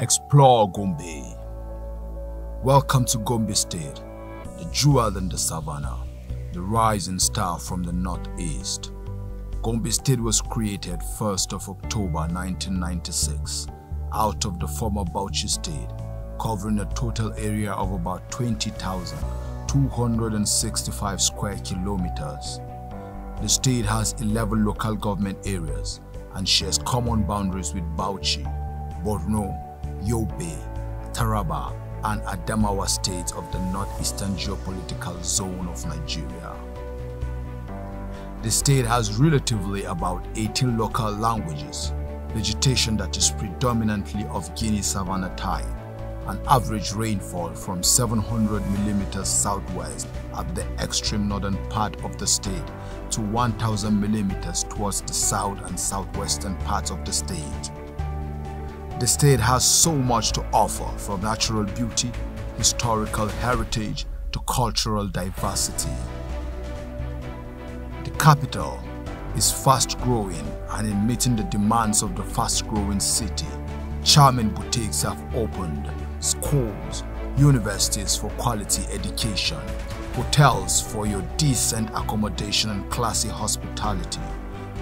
Explore Gombe. Welcome to Gombe State, the jewel in the savannah, the rising star from the northeast. Gombe State was created 1st of October 1996 out of the former Bauchi State, covering a total area of about 20,265 square kilometers. The state has 11 local government areas and shares common boundaries with Bauchi, Borno, Yobe, Taraba, and Adamawa states of the northeastern geopolitical zone of Nigeria. The state has relatively about 18 local languages, vegetation that is predominantly of Guinea savanna type, an average rainfall from 700 millimeters southwest at the extreme northern part of the state to 1,000 millimeters towards the south and southwestern parts of the state. The state has so much to offer, from natural beauty, historical heritage to cultural diversity. The capital is fast-growing, and in meeting the demands of the fast-growing city, charming boutiques have opened, schools, universities for quality education, hotels for your decent accommodation and classy hospitality,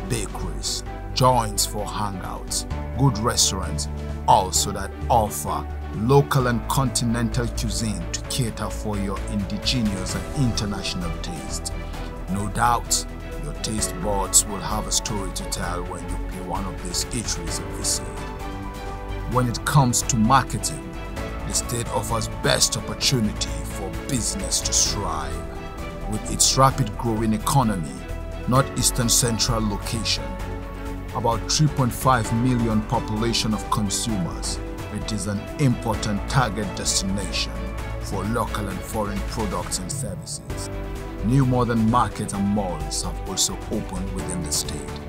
bakeries, joints for hangouts, good restaurants also that offer local and continental cuisine to cater for your indigenous and international taste. No doubt, your taste buds will have a story to tell when you pay one of these eateries a visit. When it comes to marketing, the state offers best opportunity for business to strive. With its rapid growing economy, northeastern central location, about 3.5 million population of consumers, it is an important target destination for local and foreign products and services. New modern markets and malls have also opened within the state.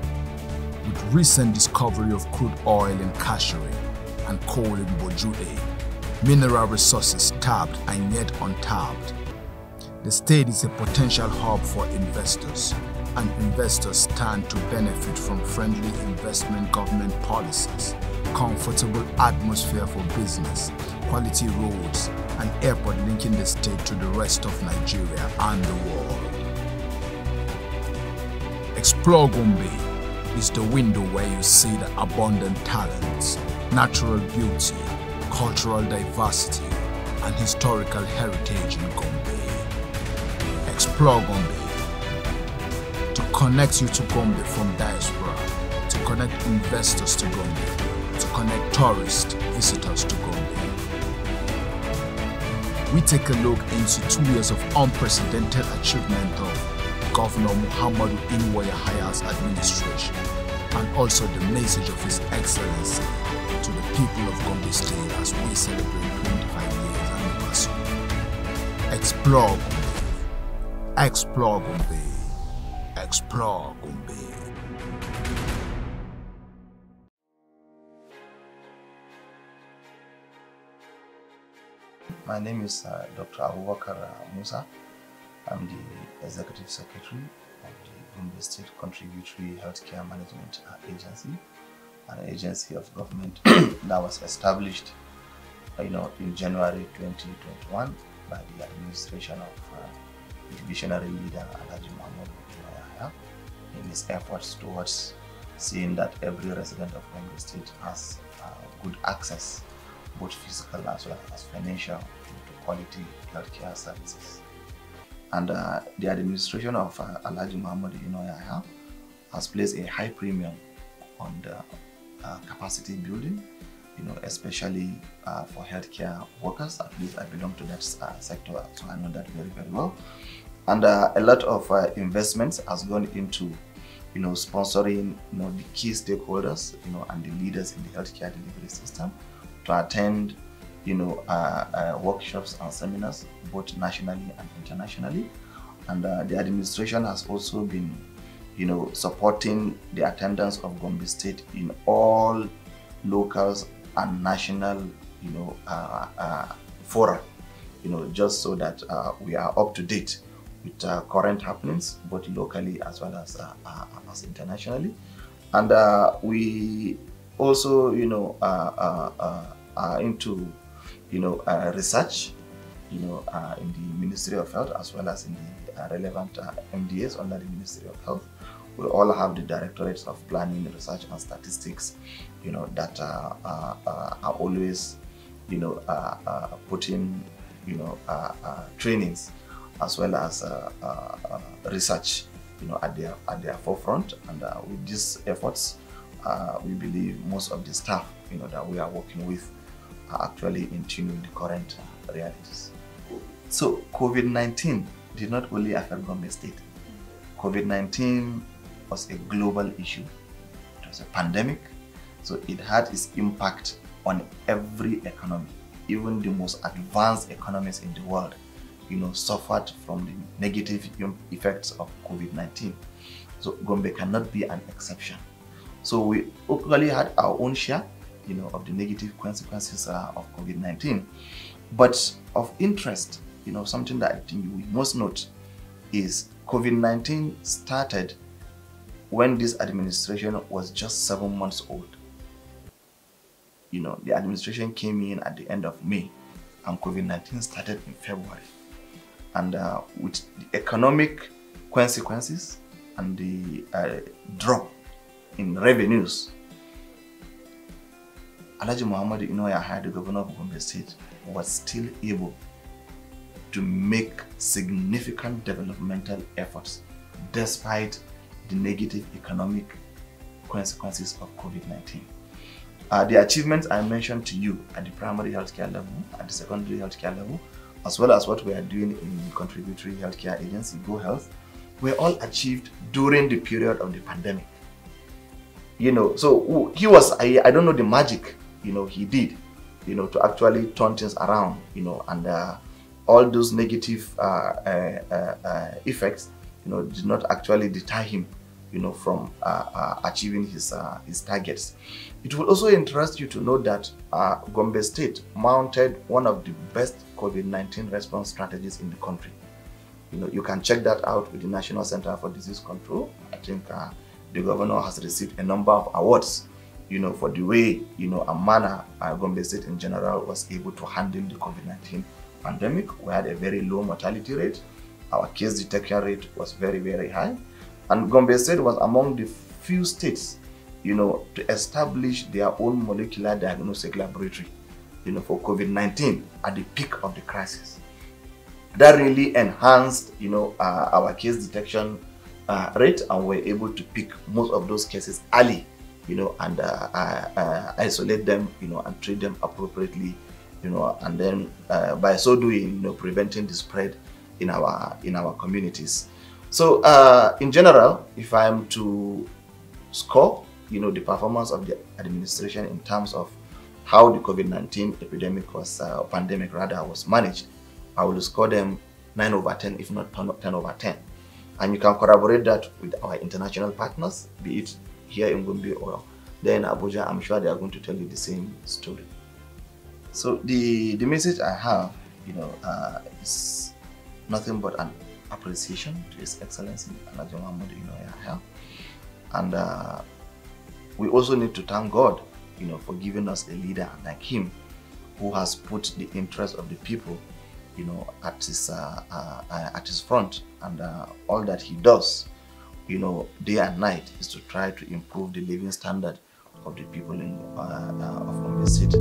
With recent discovery of crude oil in Kashiri and coal in Bojude, mineral resources tapped and yet untapped, the state is a potential hub for investors, and investors stand to benefit from friendly investment government policies, comfortable atmosphere for business, quality roads, and airport linking the state to the rest of Nigeria and the world. Explore Gombe is the window where you see the abundant talents, natural beauty, cultural diversity, and historical heritage in Gombe. Explore Gombe, to connect you to Gombe from diaspora, to connect investors to Gombe, to connect tourist visitors to Gombe. We take a look into 2 years of unprecedented achievement of Governor Muhammadu Inuwayahaya's administration, and also the message of His Excellency to the people of Gombe State as we celebrate 25 years anniversary. Explore Gombe. Explore Gombe. Explore Gombe. My name is Dr. Abubakar Musa. I'm the Executive Secretary of the Gombe State Contributory Healthcare Management Agency, an agency of government that was established in January 2021 by the administration of the visionary leader Alhaji Muhammad in his efforts towards seeing that every resident of Gombe State has good access, both physical as well as financial, to quality healthcare services. And the administration of Alhaji Muhammad has placed a high premium on the capacity building, especially for healthcare workers. At least I belong to that sector, so I know that very, very well. And a lot of investments has gone into, sponsoring, the key stakeholders, and the leaders in the healthcare delivery system to attend, workshops and seminars, both nationally and internationally. And the administration has also been, supporting the attendance of Gombe State in all locals and national, fora, just so that we are up to date with current happenings, both locally as well as internationally. And we also, into, research, in the Ministry of Health, as well as in the relevant MDAs under the Ministry of Health. We all have the directorates of planning, research, and statistics, that are always, putting, trainings as well as research, at their forefront. And with these efforts, we believe most of the staff, that we are working with are actually in tune with the current realities. So COVID-19 did not only affect Gombe State. COVID-19 was a global issue. It was a pandemic, so it had its impact on every economy. Even the most advanced economies in the world, suffered from the negative effects of COVID-19. So Gombe cannot be an exception. So we actually had our own share, of the negative consequences of COVID-19. But of interest, something that I think we must note is COVID-19 started when this administration was just 7 months old. The administration came in at the end of May, and COVID-19 started in February. And with the economic consequences and the drop in revenues, Alhaji Muhammad Inoya, the governor of Gombe State, was still able to make significant developmental efforts despite the negative economic consequences of COVID-19. The achievements I mentioned to you at the primary healthcare level, at the secondary healthcare level, as well as what we are doing in the contributory healthcare agency, Go Health, were all achieved during the period of the pandemic. So he was, I don't know the magic, he did, to actually turn things around, and all those negative effects, did not actually deter him, from achieving his targets. It will also interest you to know that Gombe State mounted one of the best COVID-19 response strategies in the country. You can check that out with the National Center for Disease Control. I think the governor has received a number of awards, for the way, and manner Gombe State in general was able to handle the COVID-19 pandemic. We had a very low mortality rate. Our case detection rate was very, very high. And Gombe State was among the few states, to establish their own molecular diagnostic laboratory, for COVID-19 at the peak of the crisis. That really enhanced, our case detection rate, and we're able to pick most of those cases early, and isolate them, and treat them appropriately, and then by so doing, preventing the spread in our communities. So in general, if I am to score, the performance of the administration in terms of how the COVID-19 epidemic pandemic was managed, I will score them 9 over 10, if not 10 over 10. And you can corroborate that with our international partners, be it here in Gombe or there in Abuja. I'm sure they are going to tell you the same story. So the message I have, is nothing but an appreciation to His Excellency Alhaji Muhammad Inoya. And we also need to thank God, for giving us a leader like him, who has put the interest of the people, at his front, and all that he does, day and night, is to try to improve the living standard of the people of Gombe City.